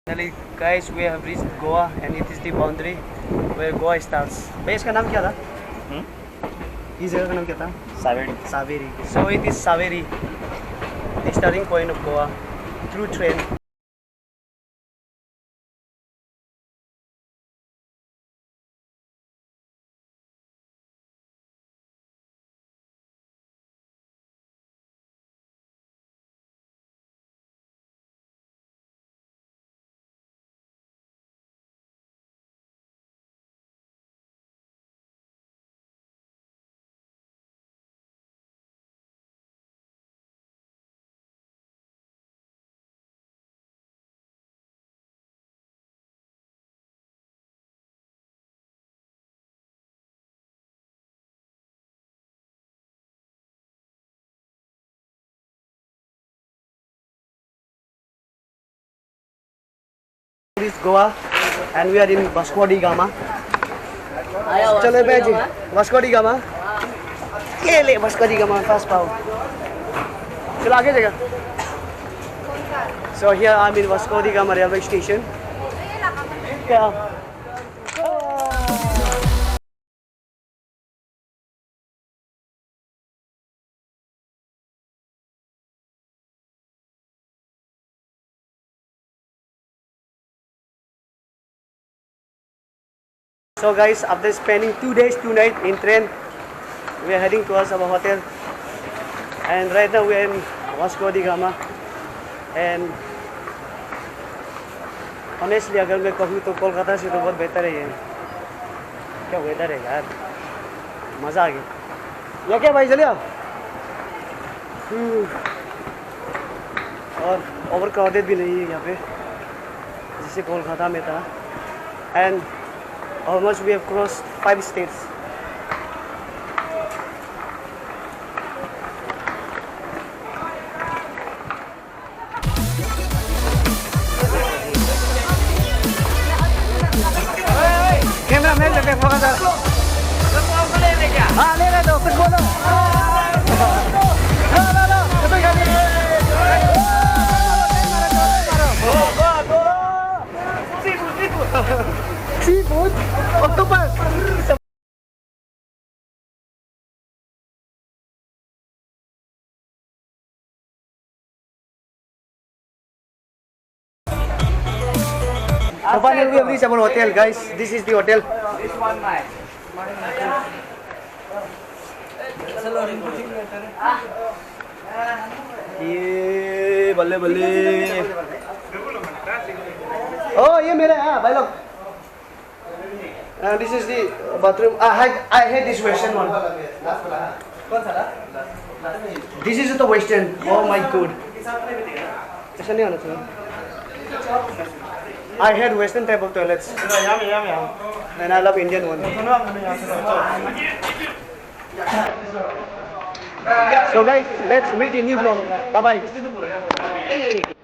Finally, guys, we have reached Goa and it is the boundary where Goa starts. भाई इसका नाम क्या था? इस जगह का नाम क्या था? Saveri. Saveri. So it is Saveri, the starting point of Goa, through train. This is Goa and we are in Vasco da Gama. चलो भाई Vasco da Gama. ये ले Vasco da Gama fast पाओ. चलो आगे जगह. So here I'm in Vasco da Gama railway station. Yeah. So guys, after spending 2 days, 2 nights in train, we are heading towards our hotel. And right now we are in Vasco da Gama. And honestly, अगर मैं कहूँ तो कोलकाता से तो बहुत बेहतर है ये. क्या वेदर है यार, मज़ा आ गया. या क्या भाई चले आओ. और ओवर क्राउडेड भी नहीं है यहाँ पे, जैसे कोलकाता में था. And almost we have crossed 5 states. Camera man लेते हैं फोकस कर. हाँ ले रहे तो फिर बोलो. लो कितना गाड़ी. Seafood? Octopus? So finally we have reached our hotel, guys. This is the hotel. This one night. ये बल्ले बल्ले. Oh, ये मेरा है भाई लोग. This is the bathroom. I had this western one. This is the western. Oh my god. ऐसा नहीं आना चाहिए. I had western type of toilets. And I love Indian one. So guys, let's meet in new vlog. Bye bye.